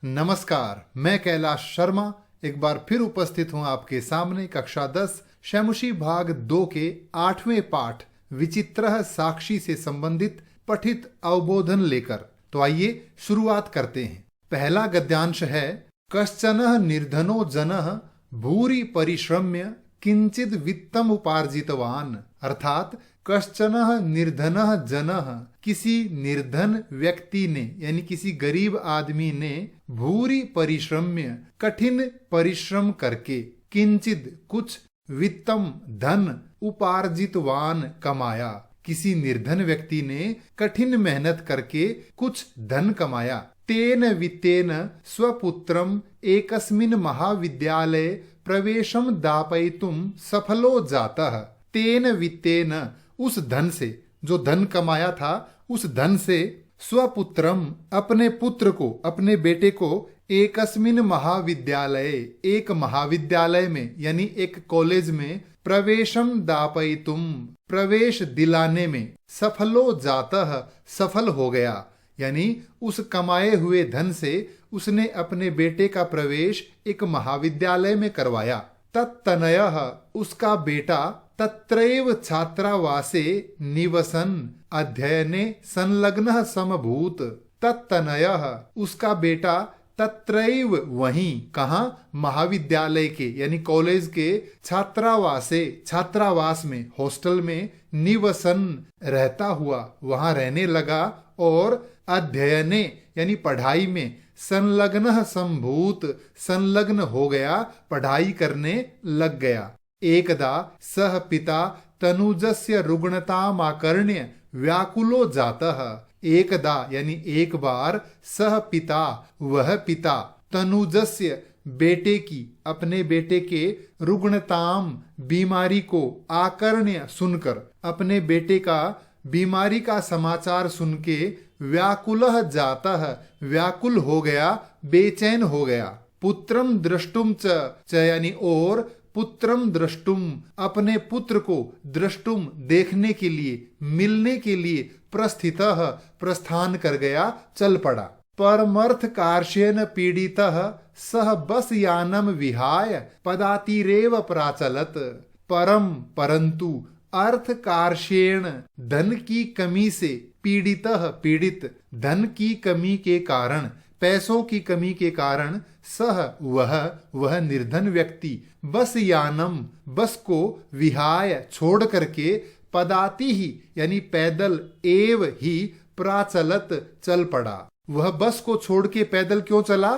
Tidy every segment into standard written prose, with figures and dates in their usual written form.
नमस्कार, मैं कैलाश शर्मा एक बार फिर उपस्थित हूं आपके सामने कक्षा 10 शैमुशी भाग 2 के 8वें पाठ विचित्रः साक्षी से संबंधित पठित अवबोधन लेकर। तो आइए शुरुआत करते हैं। पहला गद्यांश है कश्चनः निर्धनो जनः भूरि परिश्रम्य किंचिद वित्तम उपार्जितवान। अर्थात कश्चनः निर्धनः जनः, किसी निर्धन व्यक्ति ने यानी किसी गरीब आदमी ने भूरि परिश्रम्य कठिन परिश्रम करके किंचिद कुछ वित्तम धन उपार्जितवान कमाया। किसी निर्धन व्यक्ति ने कठिन मेहनत करके कुछ धन कमाया। तेन वित्तेन स्वपुत्रम एकस्मिन् महाविद्यालये प्रवेशम दापयितुम सफलो जातः। तेन वित्तेन, उस धन से, जो धन कमाया था उस धन से, स्वपुत्रम अपने पुत्र को, अपने बेटे को, एकस्मिन् महाविद्यालये एक महाविद्यालय में यानी एक कॉलेज में, प्रवेशम दापयितुम प्रवेश दिलाने में, सफलो जातः सफल हो गया। यानी उस कमाए हुए धन से उसने अपने बेटे का प्रवेश एक महाविद्यालय में करवाया। तत्तनयः, उसका बेटा, तत्रैव छात्रावासे निवसन अध्ययने संलग्नः समभूत। तत्तनयः, उसका बेटा, तत्रैव वहीं, कहाँ, महाविद्यालय के यानी कॉलेज के, छात्रावासे छात्रावास में, हॉस्टल में, निवसन रहता हुआ, वहां रहने लगा, और अध्ययने यानी पढ़ाई में, संलग्नः संभूत संलग्न हो गया, पढ़ाई करने लग गया। एकदा सह पिता तनुजस्य रुग्णतामाकर्ण्य व्याकुलो जातः। एकदा यानी एक बार, सह पिता वह पिता, तनुजस्य बेटे की, अपने बेटे के, रुग्णताम बीमारी को, आकर्ण्य सुनकर, अपने बेटे का बीमारी का समाचार सुन के, व्याकुलः जातः व्याकुल हो गया, बेचैन हो गया। पुत्रम द्रष्टुम च यानी और, पुत्रम द्रष्टुम अपने पुत्र को, द्रष्टुम देखने के लिए, मिलने के लिए, प्रस्थितः प्रस्थान कर गया, चल पड़ा। परमर्थ कार्शेन पीड़ितः सह बस यानम विहाय पदातिरेव प्राचलत। परम परंतु, अर्थ कार्शेण धन की कमी से, पीड़ितः पीड़ित, धन की कमी के कारण, पैसों की कमी के कारण, सह वह निर्धन व्यक्ति, बस यानम बस को, विहाय छोड़ करके, पदाति ही यानी पैदल, एव ही प्राचलत चल पड़ा। वह बस को छोड़ के पैदल क्यों चला?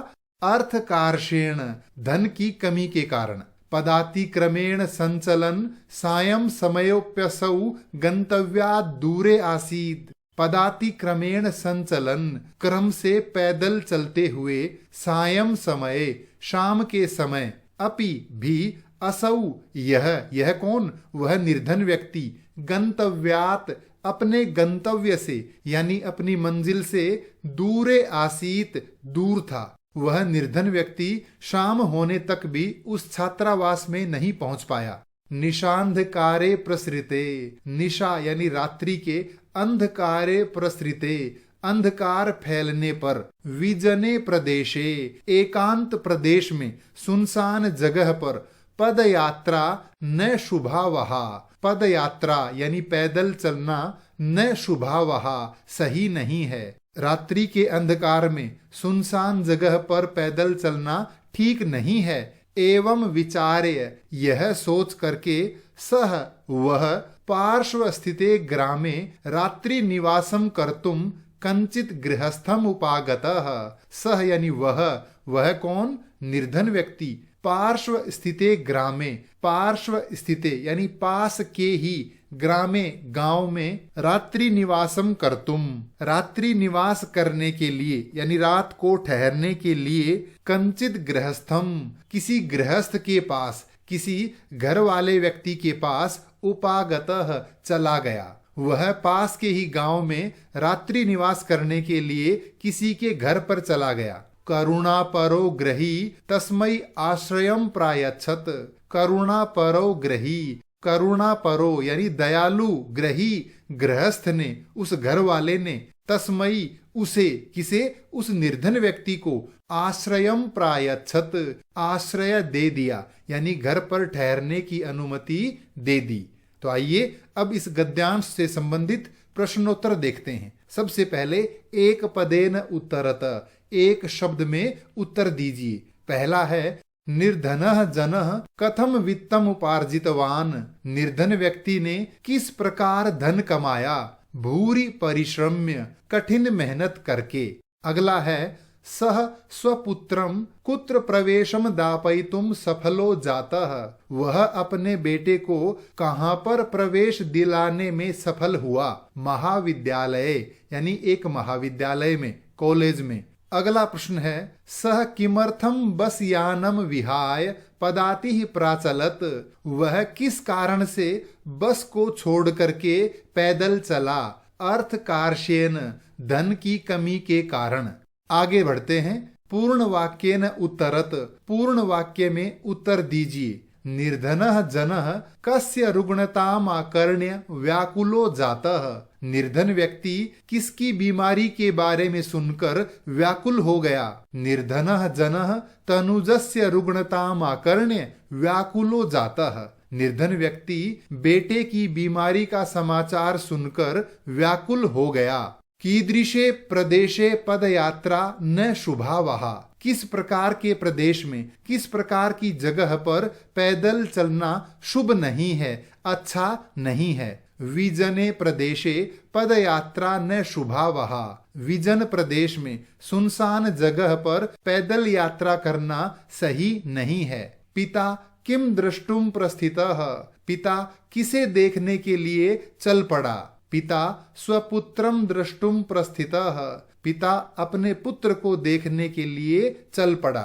अर्थ कार्शेण धन की कमी के कारण। पदाति क्रमेण संचलन सायं समयोप्यसौ गंतव्यात् दूरे आसीद। पदाति क्रमेण संचलन, क्रम से पैदल चलते हुए, सायं समय शाम के समय, अपि भी, असौ यह कौन? वह निर्धन व्यक्ति, गंतव्यात् अपने गंतव्य से यानी अपनी मंजिल से, दूरे आसीत दूर था। वह निर्धन व्यक्ति शाम होने तक भी उस छात्रावास में नहीं पहुंच पाया। निशांधकारे प्रसृते, निशा यानी रात्रि के, अंधकारे प्रसृते अंधकार फैलने पर, विजने प्रदेशे एकांत प्रदेश में, सुनसान जगह पर, पद यात्रा न शुभावहा, पद यात्रा यानी पैदल चलना, न शुभावहा सही नहीं है। रात्रि के अंधकार में सुनसान जगह पर पैदल चलना ठीक नहीं है। एवं विचार्य यह सोच करके, सह वह, पार्श्व स्थिते ग्रामे रात्रि निवासम कर्तुम कंचित गृहस्थम उपागतः। सह यानी वह कौन? निर्धन व्यक्ति। पार्श्व स्थिते ग्रामे, पार्श्व स्थिते यानी पास के ही, ग्रामे गांव में, रात्रि निवासम कर्तुम रात्रि निवास करने के लिए यानी रात को ठहरने के लिए, कंचित गृहस्थम किसी गृहस्थ के पास, किसी घर वाले व्यक्ति के पास, उपागतः चला गया। वह पास के ही गांव में रात्रि निवास करने के लिए किसी के घर पर चला गया। करुणा परो ग्रही तस्मै आश्रयम प्रायच्छत। करुणा परो ग्रही, करुणा परो यानी दयालु, ग्रही गृहस्थ ने, उस घर वाले ने, तस्मयी उसे, किसे, उस निर्धन व्यक्ति को, आश्रयम प्रायच्छत, आश्रय दे दिया, यानी घर पर ठहरने की अनुमति दे दी। तो आइए अब इस गद्यांश से संबंधित प्रश्नोत्तर देखते हैं। सबसे पहले एक पदेन उत्तरत, एक शब्द में उत्तर दीजिए। पहला है निर्धनः जनः कथम वित्तम उपार्जितवान, निर्धन व्यक्ति ने किस प्रकार धन कमाया, भूरि परिश्रम्य, कठिन मेहनत करके। अगला है सह स्वपुत्रम कुत्र प्रवेशम दापयितुम सफलो जातः, वह अपने बेटे को कहां पर प्रवेश दिलाने में सफल हुआ, महाविद्यालय, यानी एक महाविद्यालय में, कॉलेज में। अगला प्रश्न है सह किमर्थम बस यानम विहाय पदाति प्राचलत, वह किस कारण से बस को छोड़ करके पैदल चला, अर्थ कार्शेन, धन की कमी के कारण। आगे बढ़ते हैं। पूर्ण वाक्येन उत्तरत, पूर्ण वाक्य में उत्तर दीजिए। निर्धनः जनः कस्य रुग्णताम आकर्ण्य व्याकुलो जातः, निर्धन व्यक्ति किसकी बीमारी के बारे में सुनकर व्याकुल हो गया। निर्धनः जनः तनुजस्य रुग्णताम आकर्ण्य व्याकुलो जातः, निर्धन व्यक्ति बेटे की बीमारी का समाचार सुनकर व्याकुल हो गया। कीदृशे प्रदेशे पदयात्रा न शुभावहा, किस प्रकार के प्रदेश में, किस प्रकार की जगह पर पैदल चलना शुभ नहीं है, अच्छा नहीं है। विजने प्रदेशे पदयात्रा न शुभावहा, विजन प्रदेश में, सुनसान जगह पर पैदल यात्रा करना सही नहीं है। पिता किम द्रष्टुम प्रस्थितः, पिता किसे देखने के लिए चल पड़ा। पिता स्वपुत्रम द्रष्टुम प्रस्थितः, पिता अपने पुत्र को देखने के लिए चल पड़ा।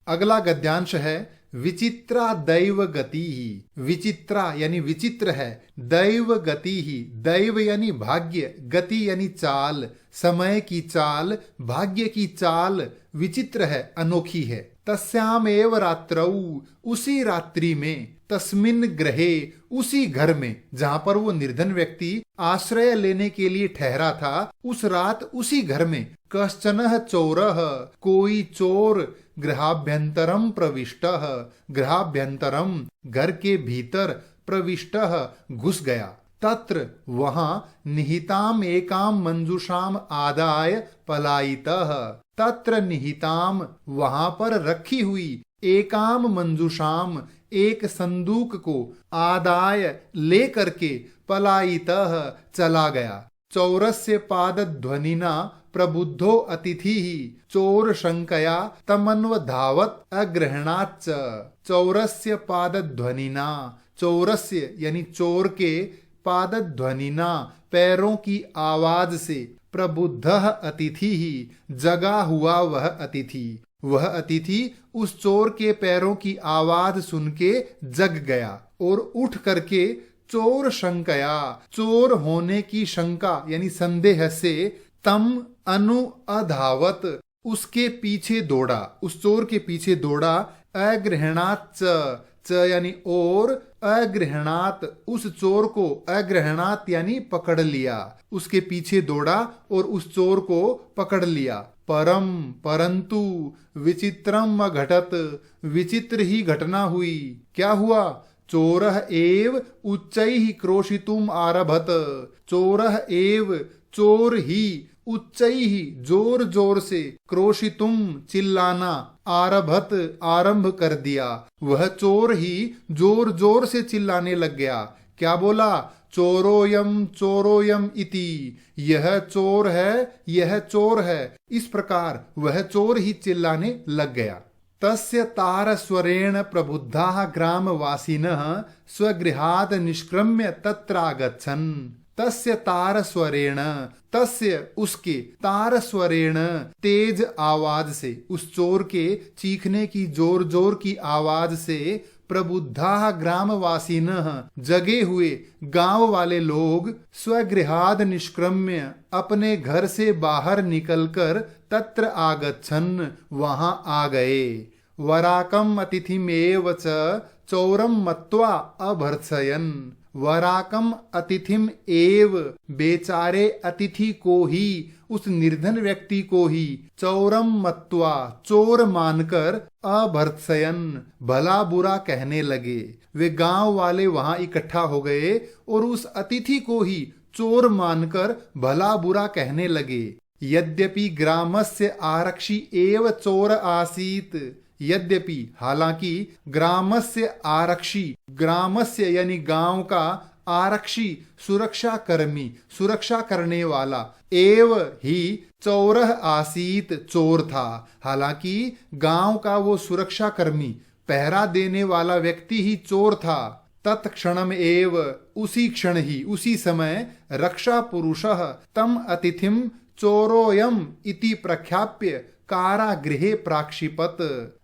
अगला गद्यांश है विचित्रा दैव गति ही, विचित्रा यानी विचित्र है, दैव गति ही, दैव यानी भाग्य, गति यानी चाल, समय की चाल, भाग्य की चाल विचित्र है, अनोखी है। तस्याम एव रात्रौ, उसी रात्रि में, तस्मिन ग्रहे, उसी घर में जहां पर वो निर्धन व्यक्ति आश्रय लेने के लिए ठहरा था, उस रात उसी घर में कश्चनः चोरः, कोई चोर, गृहाभ्यंतरम प्रविष्टः, गृहाभ्यंतरम घर के भीतर, प्रविष्टः घुस गया। तत्र वहां निहिताम एकाम मंजूषाम आदाय पलायितः, तत्र निहिताम वहां पर रखी हुई, एकाम मंजूषाम एक संदूक को, आदाय ले करके, पलायितः चला गया। चौरस्य पाद ध्वनिना प्रबुद्धो अतिथि ही, चोर शंकया तमन्वधावत अग्रहणाच्च, चौरस्य पाद ध्वनिना, चौरस्य यानी चोर के, पाद ध्वनिना पैरों की आवाज से, प्रबुद्धः अतिथि ही जगा हुआ वह अतिथि, वह अतिथि उस चोर के पैरों की आवाज सुन के जग गया और उठ करके चोर शंकया, चोर होने की शंका यानी संदेह से, तम अनु अधावत उसके पीछे दौड़ा, उस चोर के पीछे दौड़ा। अग्रहणात् च यानी और, अग्रहणात् उस चोर को, अग्रहणात् यानी पकड़ लिया, उसके पीछे दौड़ा और उस चोर को पकड़ लिया। परम परंतु विचित्रम घटत, विचित्र ही घटना हुई। क्या हुआ? चोरः एव उच्चैः क्रोशितुम आरभत, चोरः एव चोर ही, उच्चैः जोर जोर से, क्रोशितुम चिल्लाना, आरभत आरंभ कर दिया। वह चोर ही जोर जोर से चिल्लाने लग गया। क्या बोला? चोरोयम इति, यह चोर है, यह चोर है। इस प्रकार वह चोर ही चिल्लाने लग गया। तस्य तारस्वरेण प्रबुद्धाः ग्रामवासिनः स्वगृहात् निष्क्रम्य तत्रागच्छन्। तस्य तारस्वरेण, तस्य उसके, तारस्वरेण तेज आवाज से, उस चोर के चीखने की जोर जोर की आवाज से, प्रबुद्धाः ग्रामवासिनः जगे हुए गांव वाले लोग, स्वगृहाद निष्क्रम्य अपने घर से बाहर निकलकर, तत्र आगच्छन् वहां आ गए। वराकम अतिथिमेव च चौरम मत्वा अभर्त्सयन्, वराकम अतिथिम एव, बेचारे अतिथि को ही, उस निर्धन व्यक्ति को ही, चौरम मत्वा, चोर मानकर, अभर्त्सयन, भला बुरा कहने लगे। वे गांव वाले वहां इकट्ठा हो गए और उस अतिथि को ही चोर मानकर भला बुरा कहने लगे। यद्यपि ग्रामस्य आरक्षी एव चोर आसीत, यद्यपि हालांकि, ग्रामस्य आरक्षी, ग्रामस्य यानी गांव का, आरक्षी सुरक्षा कर्मी, सुरक्षा करने वाला, एव ही चौरह आसीत, चोर था। हालांकि गांव का वो सुरक्षा कर्मी, पहरा देने वाला व्यक्ति ही चोर था। तत्क्षणम एव, उसी क्षण ही, उसी समय, रक्षा पुरुषः तम अतिथिम चोरोयम इति प्रख्याप्य कारागृहे प्राक्षिपत।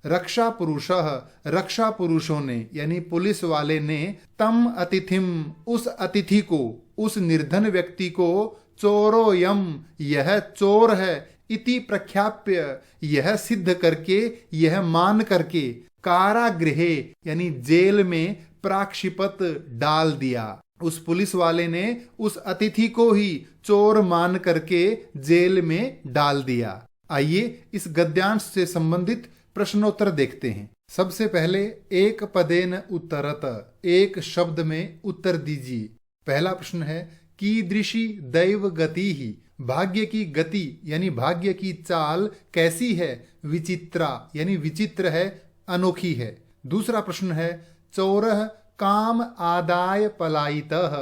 रक्षा पुरुषः, रक्षा पुरुषों ने यानी पुलिस वाले ने, तम अतिथिम, उस अतिथि को, उस निर्धन व्यक्ति को, चोरोयम, यह चोर है, इति प्रख्याप्य, यह सिद्ध करके, यह मान करके, कारागृहे यानी जेल में, प्राक्षिपत, डाल दिया। उस पुलिस वाले ने उस अतिथि को ही चोर मान करके जेल में डाल दिया। आइए इस गद्यांश से संबंधित प्रश्नोत्तर देखते हैं। सबसे पहले एक पदेन उत्तरत, एक शब्द में उत्तर दीजिए। पहला प्रश्न है कीदृशी दैव गति ही, भाग्य की गति यानी भाग्य की चाल कैसी है, विचित्रा यानी विचित्र है, अनोखी है। दूसरा प्रश्न है चोरः काम आदाय पलायितः,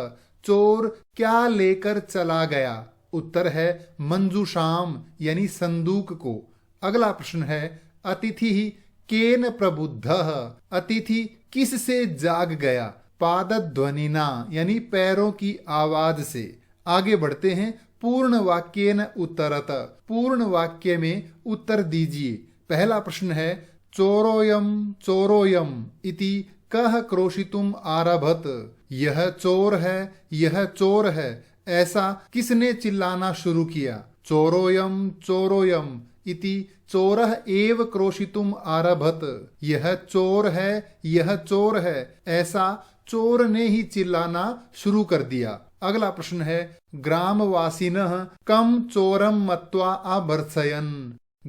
चोर क्या लेकर चला गया, उत्तर है मंजूषाम यानी संदूक को। अगला प्रश्न है अतिथि केन प्रबुद्धः, अतिथि किस से जाग गया, पादध्वनिना यानी पैरों की आवाज से। आगे बढ़ते हैं, पूर्ण वाक्येन उत्तरत, पूर्ण वाक्य में उत्तर दीजिए। पहला प्रश्न है चोरोयम चोरोयम इति कह क्रोशितुम आरभत, यह चोर है, यह चोर है, ऐसा किसने चिल्लाना शुरू किया। चोरोयम चोरोयम इति चोरः एव क्रोशितुम आरभत, यह चोर है, यह चोर है, ऐसा चोर ने ही चिल्लाना शुरू कर दिया। अगला प्रश्न है ग्रामवासिनः कम चोरम मत्वा अभर्त्सयन्,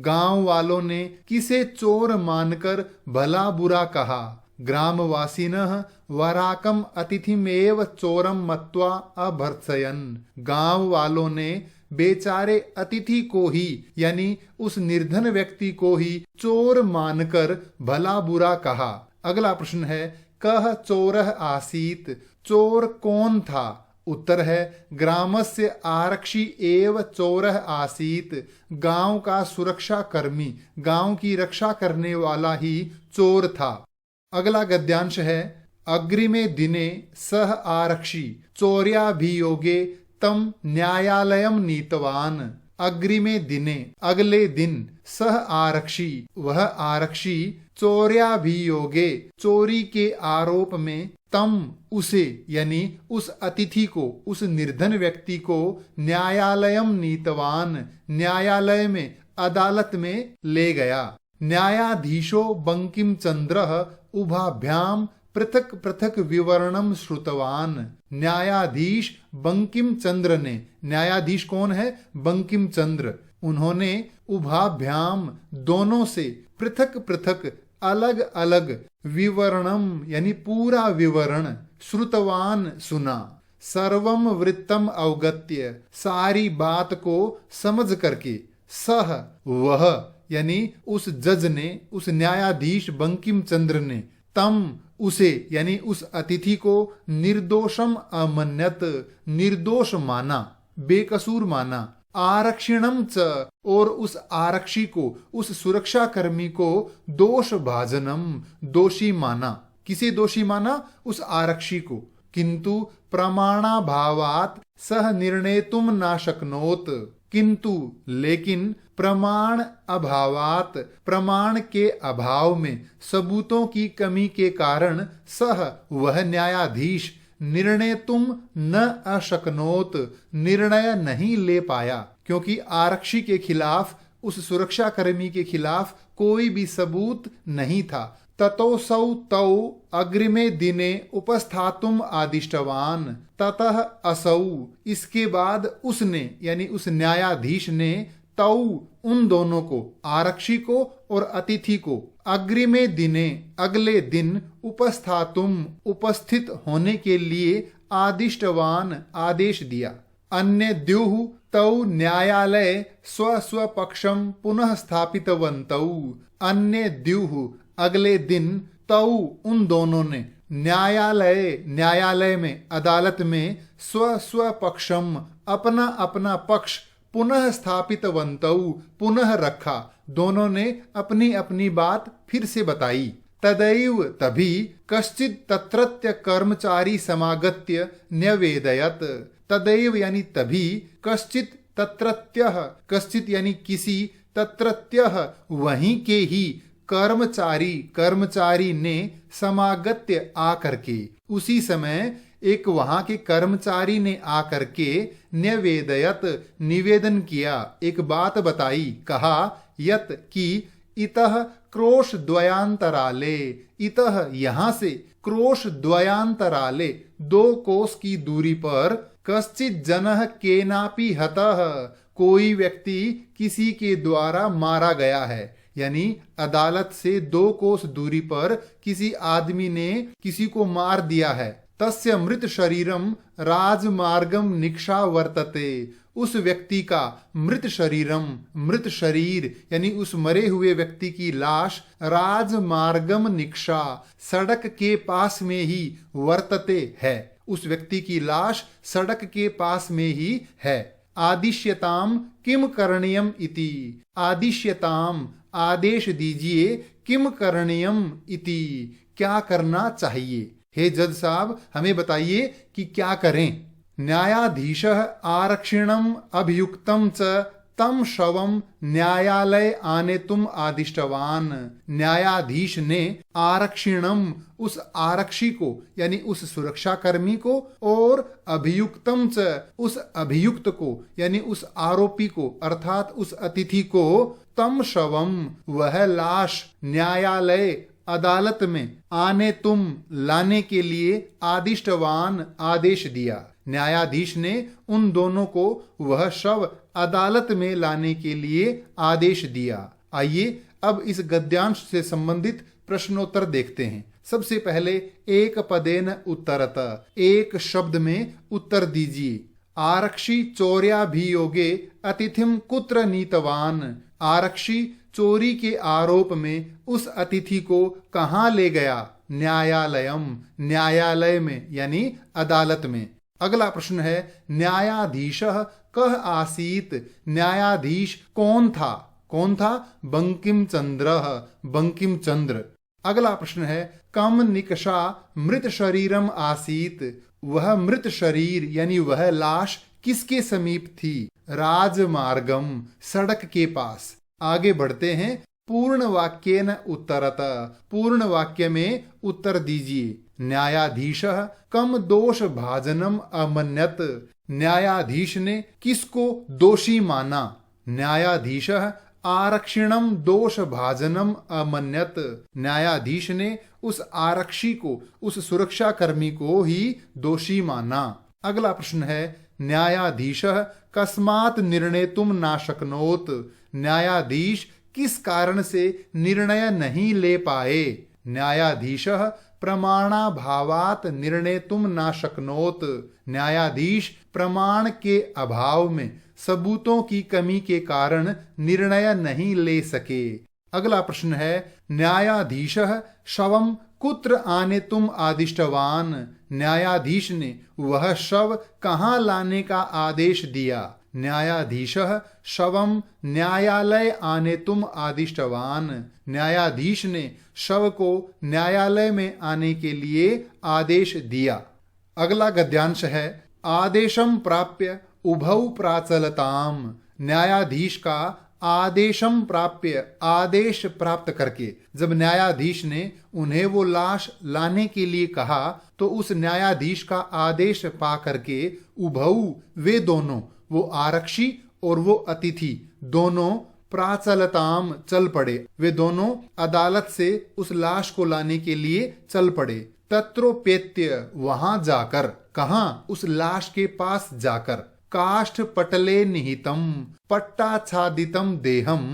गांव वालों ने किसे चोर मानकर भला बुरा कहा। ग्रामवासिनः वराकम अतिथिमेव चोरम मत्वा अभर्त्सयन्, गांव वालों ने बेचारे अतिथि को ही यानी उस निर्धन व्यक्ति को ही चोर मानकर भला बुरा कहा। अगला प्रश्न है कह चोरः आसीत, चोर कौन था, उत्तर है ग्रामस्य आरक्षी एव चोरः आसीत, गांव का सुरक्षा कर्मी, गांव की रक्षा करने वाला ही चोर था। अगला गद्यांश है अग्रिमे दिने सह आरक्षी चौर्याभियोगे तम न्यायालयम नीतवान, अग्रिमे दिने अगले दिन, सह आरक्षी वह आरक्षी, चौर्याभियोगे चोरी के आरोप में, तम उसे यानी उस अतिथि को, उस निर्धन व्यक्ति को, न्यायालयम नीतवान न्यायालय में, अदालत में ले गया। न्यायाधीशो बंकिम चंद्र उभाभ्याम पृथक पृथक विवरणम श्रुतवान, न्यायाधीश बंकिम चंद्र ने, न्यायाधीश कौन है, बंकिम चंद्र, उन्होंने उभाभ्याम दोनों से, पृथक पृथक अलग अलग, विवरणम यानी पूरा विवरण, श्रुतवान सुना, सर्वम वृत्तम अवगत्य सारी बात को समझ करके, सह वह यानी उस जज ने, उस न्यायाधीश बंकिम चंद्र ने, तम उसे यानी उस अतिथि को, निर्दोषम अमन्यत निर्दोष माना, बेकसूर माना, आरक्षिणम च और उस आरक्षी को, उस सुरक्षा कर्मी को, दोष भाजनम दोषी माना। किसे दोषी माना, उस आरक्षी को। किंतु प्रमाणाभावात सह निर्णेतुम न शक्नोत, किंतु लेकिन प्रमाण अभावात प्रमाण के अभाव में, सबूतों की कमी के कारण, सह वह न्यायाधीश, निर्णय तुम न अशक्नोत निर्णय नहीं ले पाया, क्योंकि आरक्षी के खिलाफ, उस सुरक्षा कर्मी के खिलाफ कोई भी सबूत नहीं था, ततोऽसौ तौ अग्रिमे दिने उपस्थातुम आदिष्टवान। ततः असौ, इसके बाद उसने यानी उस न्यायाधीश ने, तौ उन दोनों को, आरक्षी को और अतिथि को, अग्रिमे दिने अगले दिन, उपस्थातुम उपस्थित होने के लिए, आदिष्टवान आदेश दिया। अन्य द्युः तौ न्यायालये स्व स्व पक्षम पुनः स्थापितवन्तौ। अन्य द्युः अगले दिन, तौ उन दोनों ने, न्यायालय में, अदालत में, स्व स्व पक्षम अपना अपना पक्ष, पुनः स्थापितवन्तौ पुनः रखा, दोनों ने अपनी अपनी बात फिर से बताई। तदैव तभी कश्चित् तत्रत्य कर्मचारी समागत्य न्यवेदयत्। तदैव यानी तभी, कश्चित् तत्रत्यः, कश्चित् यानी किसी, तत्रत्यः वहीं के ही, कर्मचारी ने, समागत्य आकर के, उसी समय एक वहां के कर्मचारी ने आकर के, न्यवेदयत निवेदन किया, एक बात बताई, कहा, यत की, इतः क्रोश द्वयांतराले, इतः यहाँ से, क्रोश द्वयांतराले 2 कोस की दूरी पर, कश्चित् जनः केनापि हतः, कोई व्यक्ति किसी के द्वारा मारा गया है। यानी अदालत से 2 कोस दूरी पर किसी आदमी ने किसी को मार दिया है। तस्य मृत शरीरम राजमार्गम निक्षा वर्तते, उस व्यक्ति का मृत शरीरम, मृत शरीर यानी उस मरे हुए व्यक्ति की लाश, राजमार्गम निक्षा, सड़क के पास में ही, वर्तते है, उस व्यक्ति की लाश सड़क के पास में ही है। आदिश्यताम किम करणीयम इति, आदिश्यताम आदेश दीजिए, किम करणीयम इति क्या करना चाहिए। हे जज साहब हमें बताइए कि क्या करें। न्यायाधीशः आरक्षिणम अभियुक्तम च तम शवम न्यायालय आनेतुम आदिष्टवान। न्यायाधीश ने आरक्षिणम, उस आरक्षी को यानी उस सुरक्षा कर्मी को, और अभियुक्तम च, उस अभियुक्त को यानी उस आरोपी को अर्थात उस अतिथि को, तम शवम वह लाश, न्यायालय अदालत में, आने तुम लाने के लिए, आदिष्टवान आदेश दिया। न्यायाधीश ने उन दोनों को वह शव अदालत में लाने के लिए आदेश दिया। आइए अब इस गद्यांश से संबंधित प्रश्नोत्तर देखते हैं। सबसे पहले एक पदेन उत्तरत, एक शब्द में उत्तर दीजिए। आरक्षी चौर्याभियोगे अतिथिम कुत्र नीतवान। आरक्षी चोरी के आरोप में उस अतिथि को कहाँ ले गया? न्यायालयम, न्यायालय में यानी अदालत में। अगला प्रश्न है न्यायाधीशः कः आसीत। न्यायाधीश कौन था? कौन था? बंकिम चंद्रः, बंकिम चंद्र। अगला प्रश्न है कम निकषा मृत शरीरम आसीत। वह मृत शरीर यानी वह लाश किसके समीप थी? राजमार्गम, सड़क के पास। आगे बढ़ते हैं। पूर्ण वाक्य न उत्तरत, पूर्ण वाक्य में उत्तर दीजिए। न्यायाधीशः कम दोष भाजनम अमन्यत। न्यायाधीश ने किसको दोषी माना? न्यायाधीशः आरक्षिणम दोष भाजनम अमन्यत। न्यायाधीश ने उस आरक्षी को, उस सुरक्षा कर्मी को ही दोषी माना। अगला प्रश्न है न्यायाधीशः कस्मात् निर्णेतुम ना शक्नोत। न्यायाधीश किस कारण से निर्णय नहीं ले पाए? न्यायाधीशः प्रमाणाभावात् निर्णेतुम ना शक्नोत। न्यायाधीश प्रमाण के अभाव में, सबूतों की कमी के कारण निर्णय नहीं ले सके। अगला प्रश्न है न्यायाधीशः शवम कुत्र आनेतुम आदिष्टवान। न्यायाधीश ने वह शव कहाँ लाने का आदेश दिया? न्यायाधीशः शवम न्यायालय आनेतुम आदिष्टवान। न्यायाधीश ने शव को न्यायालय में आने के लिए आदेश दिया। अगला गद्यांश है आदेशम प्राप्य उभौ प्राचलताम। न्यायाधीश का आदेशम प्राप्य, आदेश प्राप्त करके, जब न्यायाधीश ने उन्हें वो लाश लाने के लिए कहा तो उस न्यायाधीश का आदेश पा करके उभौ, वे दोनों, वो आरक्षी और वो अतिथि, दोनों प्राचलताम चल पड़े। वे दोनों अदालत से उस लाश को लाने के लिए चल पड़े। तत्रोपेत्य वहां जाकर, कहां? उस लाश के पास जाकर। काष्ठ पटले निहितम पट्टाच्छादितम देहम,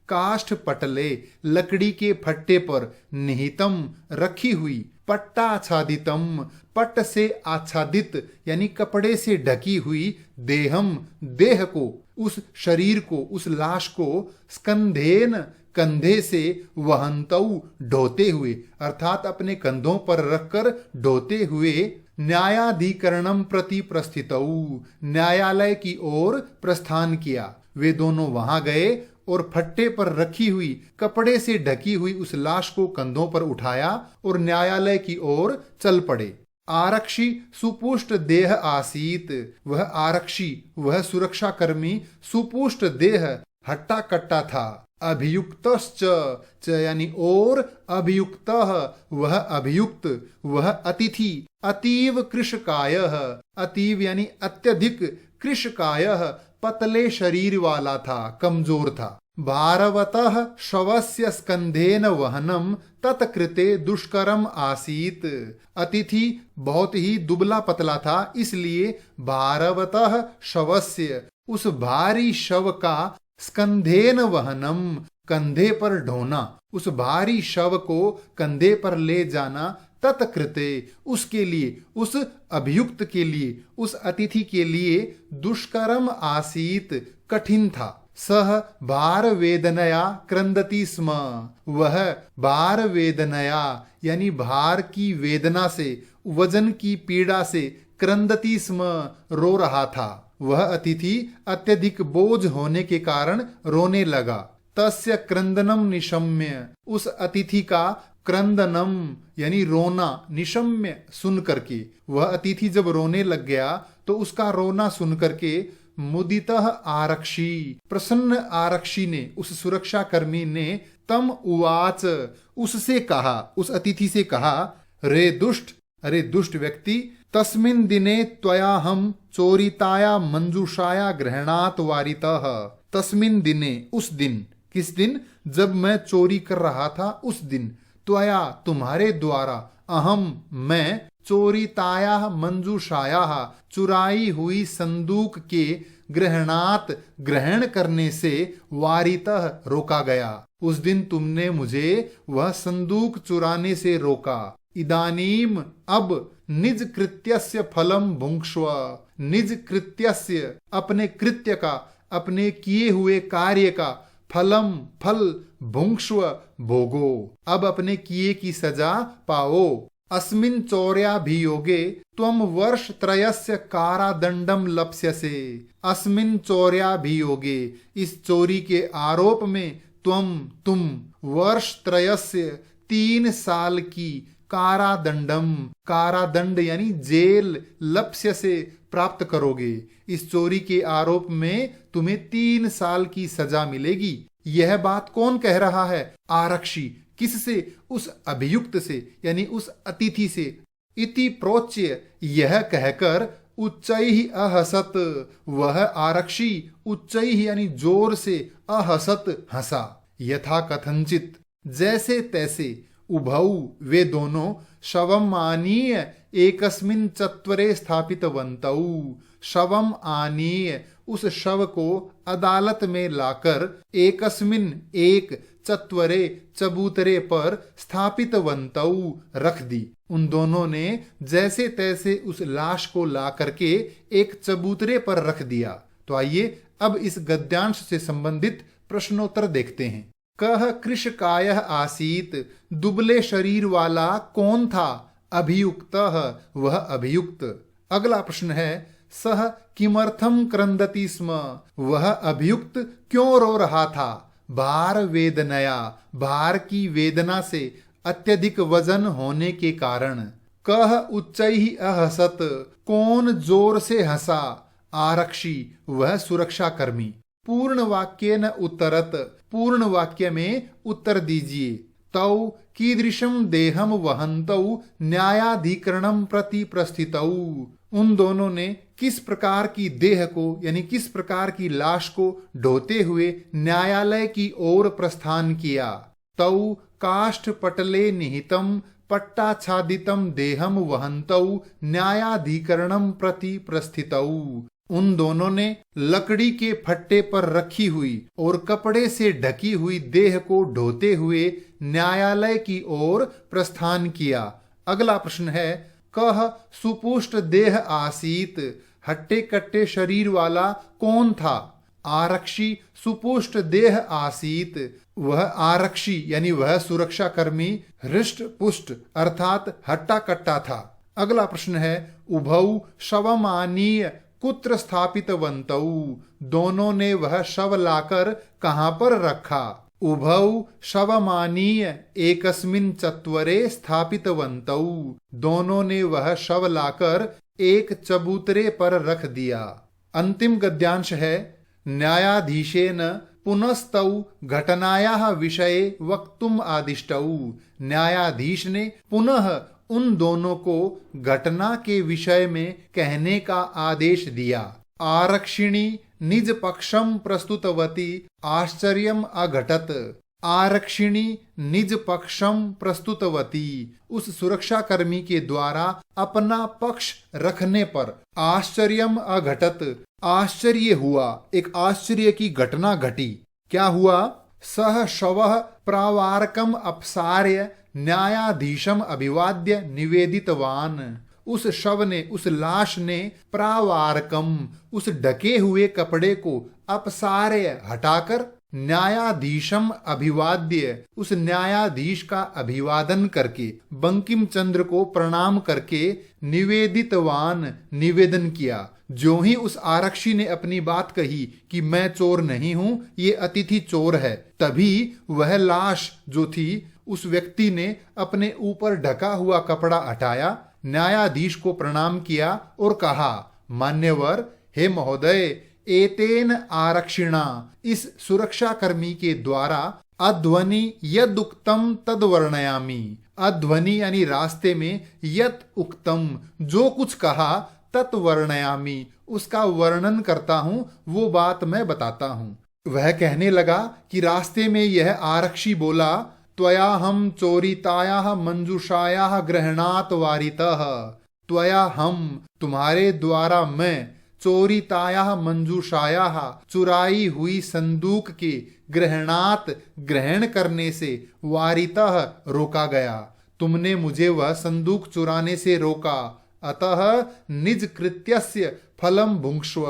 काष्ठ पटले लकड़ी के फट्टे पर, निहितम रखी हुई, पट्टाच्छादितम पट्ट से आच्छादित यानी कपड़े से ढकी हुई, देहम देह को, उस शरीर को, उस लाश को, स्कंधेन कंधे से, वहंतऊ ढोते हुए, अर्थात अपने कंधों पर रखकर ढोते हुए, न्यायाधिकरणम प्रति प्रस्थितऊ न्यायालय की ओर प्रस्थान किया। वे दोनों वहां गए और फट्टे पर रखी हुई, कपड़े से ढकी हुई उस लाश को कंधों पर उठाया और न्यायालय की ओर चल पड़े। आरक्षी सुपुष्ट देह आसीत, वह आरक्षी, वह सुरक्षा कर्मी सुपुष्ट देह, हट्टा कट्टा था। अभियुक्तश्च यानी और, अभियुक्तः वह अभियुक्त, वह अतिथि, अतीव कृशकायः, अतीव यानी अत्यधिक, कृशकायः पतले शरीर वाला था, कमजोर था। भारवतः शवस्य स्कंधेन वहनम तत्कृते दुष्करम आसीत, अतिथि बहुत ही दुबला पतला था, इसलिए भारवतः शवस्य उस भारी शव का, स्कंधेन वहनम कंधे पर ढोना, उस भारी शव को कंधे पर ले जाना, तत्कृते उसके लिए, उस अभियुक्त के लिए, उस अतिथि के लिए, दुष्करम आसीत कठिन था। सह भार वेदनया क्रंदति स्म, वह भार वेदनया यानी भार की वेदना से, वजन की पीड़ा से, क्रंदति स्म रो रहा था। वह अतिथि अत्यधिक बोझ होने के कारण रोने लगा। तस्य क्रंदनम निशम्य, उस अतिथि का क्रंदनम यानी रोना, निशम्य सुन करके, वह अतिथि जब रोने लग गया तो उसका रोना सुन करके, मुदितः आरक्षी प्रसन्न आरक्षी ने, उस सुरक्षा कर्मी ने, तम उवाच उससे कहा, उस अतिथि से कहा, रे दुष्ट, अरे दुष्ट व्यक्ति, तस्मिन् दिने त्वया हम चोरिताया मंजूषाया ग्रहणात वारितः, तस्मिन् दिने उस दिन, किस दिन? जब मैं चोरी कर रहा था उस दिन, त्वया तुम्हारे द्वारा, अहम मैं, चोरिताया मंजूषाया चुराई हुई संदूक के, ग्रहणात ग्रहण करने से, वारितः रोका गया। उस दिन तुमने मुझे वह संदूक चुराने से रोका। इदानीम अब, निज कृत्यस्य फलम भुंक्ष्व, निज कृत्यस्य अपने कृत्य का, अपने किए हुए कार्य का, फलम फल, भुंक्ष्व भोगो, अब अपने किए की सजा पाओ। अस्मिन् चौर्याभियोगे त्वम वर्ष त्रयस्य कारादंडम लप्स्यसे, अस्मिन् चौर्याभियोगे इस चोरी के आरोप में, तुम वर्ष त्रयस्य 3 साल की, कारादंडम कारादंड यानी जेल, लप्स्य से प्राप्त करोगे। इस चोरी के आरोप में तुम्हें 3 साल की सजा मिलेगी। यह बात कौन कह रहा है? आरक्षी। किससे? उस अभियुक्त से यानी उस अतिथि से। इति प्रोच्य यह कहकर, उच्चैः अहसत, वह आरक्षी उच्चैः यानी जोर से, अहसत हंसा। यथा कथंचित जैसे तैसे, उभौ वे दोनों, शवम आनीय एकस्मिन् चत्वरे स्थापितवन्तौ, शवम आनीय उस शव को अदालत में लाकर, एकस्मिन् एक, चत्वरे चबूतरे पर, स्थापितवन्तौ रख दी। उन दोनों ने जैसे तैसे उस लाश को ला करके एक चबूतरे पर रख दिया। तो आइए अब इस गद्यांश से संबंधित प्रश्नोत्तर देखते हैं। कह कृशकायः आसीत, दुबले शरीर वाला कौन था? अभियुक्तः, वह अभियुक्त। अगला प्रश्न है, सह किमर्थम क्रंदति स्म, वह अभियुक्त क्यों रो रहा था? भार वेदनया, भार की वेदना से, अत्यधिक वजन होने के कारण। कह उच्चैः अहसत, कौन जोर से हंसा? आरक्षी, वह सुरक्षा कर्मी। पूर्ण वाक्य न उत्तरत, पूर्ण वाक्य में उत्तर दीजिए। तौ कीदृशम देहम वहन्तौ न्यायाधिकरणम प्रति प्रस्थितौ, उन दोनों ने किस प्रकार की देह को यानी किस प्रकार की लाश को ढोते हुए न्यायालय की ओर प्रस्थान किया। तौ काष्ठ पटले निहितम पट्टाच्छादितम देहम वहंतौ न्यायाधिकरणम प्रति प्रस्थितौ। उन दोनों ने लकड़ी के फट्टे पर रखी हुई और कपड़े से ढकी हुई देह को ढोते हुए न्यायालय की ओर प्रस्थान किया। अगला प्रश्न है, कह सुपुष्ट देह आसीत, हट्टे कट्टे शरीर वाला कौन था? आरक्षी सुपुष्ट देह आसीत, वह आरक्षी यानी वह सुरक्षा कर्मी हृष्ट पुष्ट अर्थात हट्टा कट्टा था। अगला प्रश्न है, उभौ शवमानीय कुत्र स्थापितवन्तौ, दोनों ने वह शव लाकर कहां पर रखा? उभौ शवमानीय एकस्मिन् चत्वरे स्थापितवन्तौ, दोनों ने वह शव लाकर एक चबूतरे पर रख दिया। अंतिम गद्यांश है, न्यायाधीशेन पुनस्तौ घटनायाः विषये वक्तुम आदिष्टौ, न्यायाधीश ने पुनः उन दोनों को घटना के विषय में कहने का आदेश दिया। आरक्षिणी निज पक्षम प्रस्तुतवती आश्चर्यम अघटत, आरक्षिणी निज पक्षम प्रस्तुतवती, उस सुरक्षा कर्मी के द्वारा अपना पक्ष रखने पर आश्चर्यम अघटत, आश्चर्य हुआ, एक आश्चर्य की घटना घटी। क्या हुआ? सह शवः प्रावारकम अपसार्य न्यायाधीशम अभिवाद्य निवेदितवान, उस शव ने उस लाश ने प्रावारकम उस ढके हुए कपड़े को अपसार्य हटाकर न्यायाधीशम अभिवाद्य उस न्यायाधीश का अभिवादन करके बंकिम चंद्र को प्रणाम करके निवेदितवान निवेदन किया। जो ही उस आरक्षी ने अपनी बात कही कि मैं चोर नहीं हूं, ये अतिथि चोर है, तभी वह लाश जो थी उस व्यक्ति ने अपने ऊपर ढका हुआ कपड़ा हटाया, न्यायाधीश को प्रणाम किया और कहा, मान्यवर हे महोदय, एतेन आरक्षिणा, इस सुरक्षा कर्मी के द्वारा अध्वनि यद उक्तम तद वर्णयामि, अध्वनि यानी रास्ते में यत उक्तम जो कुछ कहा तत् वर्णयामि उसका वर्णन करता हूं, वो बात मैं बताता हूं। वह कहने लगा कि रास्ते में यह आरक्षी बोला, त्वया हम चोरितायाः मंजूषायाः ग्रहणात् वारितः, त्वया हम तुम्हारे द्वारा मैं चोरितायाः मंजूषायाः चुराई हुई संदूक के ग्रहणात् ग्रहण करने से वारितः रोका गया, तुमने मुझे वह संदूक चुराने से रोका। अतः निज कृत्यस्य फलम भुंक्ष्व,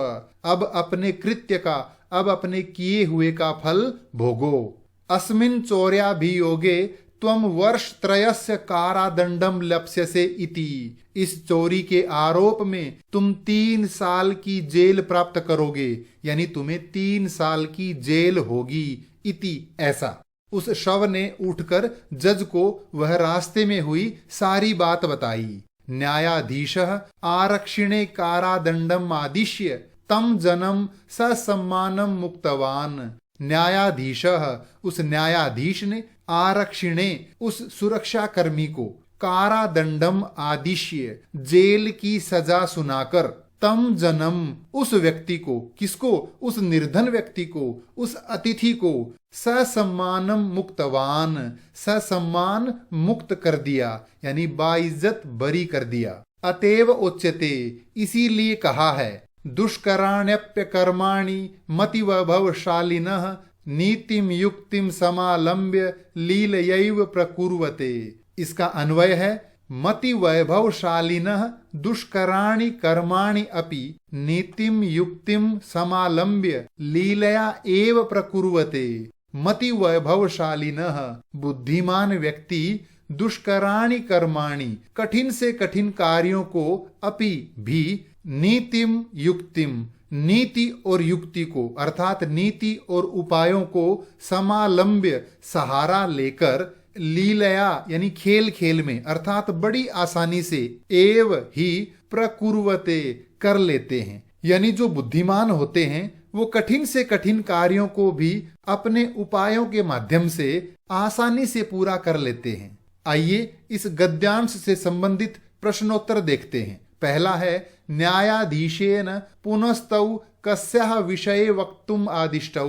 अब अपने कृत्य का अब अपने किए हुए का फल भोगो। अस्मिन् चौर्याभियोगे त्वं वर्षत्रयस्य कारादंडम लप्स्यसे इति, इस चोरी के आरोप में तुम 3 साल की जेल प्राप्त करोगे, यानी तुम्हें 3 साल की जेल होगी। इति ऐसा उस शव ने उठकर जज को वह रास्ते में हुई सारी बात बताई। न्यायाधीशः आरक्षिणे कारादंडम आदिश्य तम जनम ससम्मानम मुक्तवान, न्यायाधीशः उस न्यायाधीश ने आरक्षिणे उस सुरक्षा कर्मी को कारादंडम आदिश्य जेल की सजा सुनाकर तम जनम उस व्यक्ति को, किसको? उस निर्धन व्यक्ति को, उस अतिथि को ससम्मानम मुक्तवान, ससम्मान मुक्त कर दिया, यानी बाइज्जत बरी कर दिया। अतएव उच्यते, इसीलिए कहा है, दुष्कराण्यप्य कर्माणि मतिवैभवशालिनः नीतिम युक्तिम समालंब्य लीलयैव प्रकुर्वते। इसका अन्वय है, मति वैभवशालिनः दुष्कराणि कर्माणि अपि नीतिम युक्तिम समालंब्य लीलया एव प्रकुर्वते। मति वैभवशालिनः बुद्धिमान व्यक्ति दुष्कराणि कर्माणि कठिन से कठिन कार्यों को अपि भी नीतिम युक्तिम नीति और युक्ति को अर्थात नीति और उपायों को समालंब्य सहारा लेकर लीलया यानी खेल खेल में अर्थात बड़ी आसानी से एव ही प्रकुर्वते कर लेते हैं। यानी जो बुद्धिमान होते हैं वो कठिन से कठिन कार्यों को भी अपने उपायों के माध्यम से आसानी से पूरा कर लेते हैं। आइए इस गद्यांश से संबंधित प्रश्नोत्तर देखते हैं। पहला है न्यायाधीशेन पुनस्तौ कस्याः विषये वक्तुम आदिष्टौ।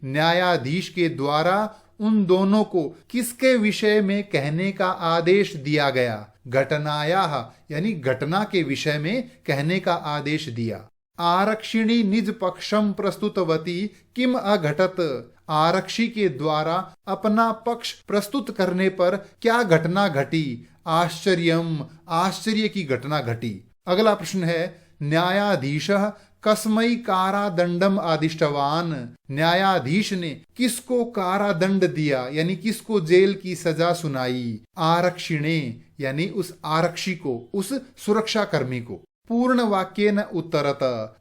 न्यायाधीश के द्वारा उन दोनों को किसके विषय में कहने का आदेश दिया गया। घटनायाः यानी घटना के विषय में कहने का आदेश दिया। आरक्षिणी निज पक्षम प्रस्तुतवती किम अघटत। आरक्षी के द्वारा अपना पक्ष प्रस्तुत करने पर क्या घटना घटी। आश्चर्यम आश्चर्य की घटना घटी। अगला प्रश्न है न्यायाधीशः कस्मै कारादंडम आदिष्टवान। न्यायाधीश ने किसको कारादंड दिया यानी किसको जेल की सजा सुनाई। आरक्षिणे यानी उस आरक्षी को, उस सुरक्षा कर्मी को। पूर्ण वाक्य न उत्तरत।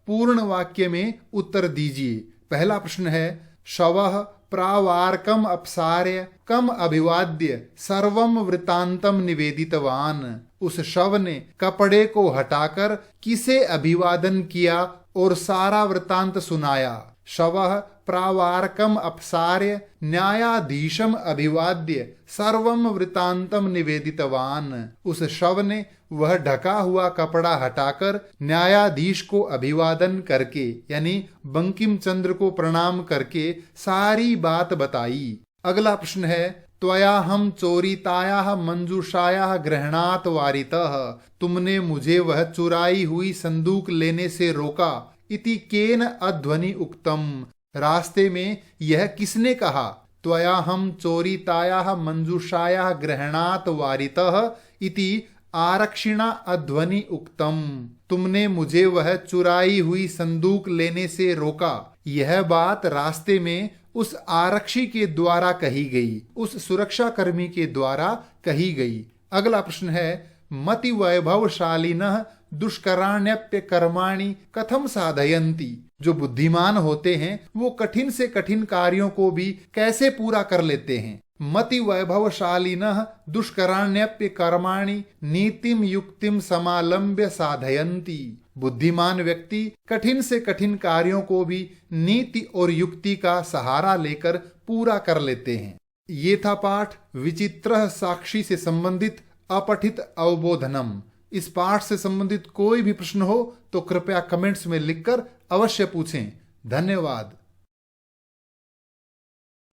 पूर्ण वाक्य में उत्तर दीजिए। पहला प्रश्न है शवः प्रावार्कम अपसार्य कम अभिवाद्य सर्वम वृतांतम निवेदितवान। उस शव ने कपड़े को हटाकर किसे अभिवादन किया और सारा वृतांत सुनाया। शवः प्रावार्कम अपसार्य न्यायाधीशम अभिवाद्य सर्वम वृतांतम निवेदितवान। उस शव ने वह ढका हुआ कपड़ा हटाकर न्यायाधीश को अभिवादन करके यानी बंकिम चंद्र को प्रणाम करके सारी बात बताई। अगला प्रश्न है त्वया हम चोरितायाः मंजूषायाः ग्रहणात् वारितः। तुमने मुझे वह चुराई हुई संदूक लेने से रोका। इति केन अध्वनि उक्तम। रास्ते में यह किसने कहा। त्वया हम चोरितायाः मंजूषायाः ग्रहणात् वारितः इति आरक्षिणा अध्वनि उक्तम। तुमने मुझे वह चुराई हुई संदूक लेने से रोका। यह बात रास्ते में उस आरक्षी के द्वारा कही गई, उस सुरक्षा कर्मी के द्वारा कही गई। अगला प्रश्न है मति वैभवशालिनः दुष्कराण्यप्य कर्माणि कथम साधयन्ति। जो बुद्धिमान होते हैं वो कठिन से कठिन कार्यों को भी कैसे पूरा कर लेते हैं। मति वैभवशालिनः दुष्कराण्यप्य कर्माणि नीतिम युक्तिम समालंब्य साधयन्ति। बुद्धिमान व्यक्ति कठिन से कठिन कार्यों को भी नीति और युक्ति का सहारा लेकर पूरा कर लेते हैं। ये था पाठ विचित्रः साक्षी से संबंधित अपठित अवबोधनम। इस पाठ से संबंधित कोई भी प्रश्न हो तो कृपया कमेंट्स में लिखकर अवश्य पूछें। धन्यवाद।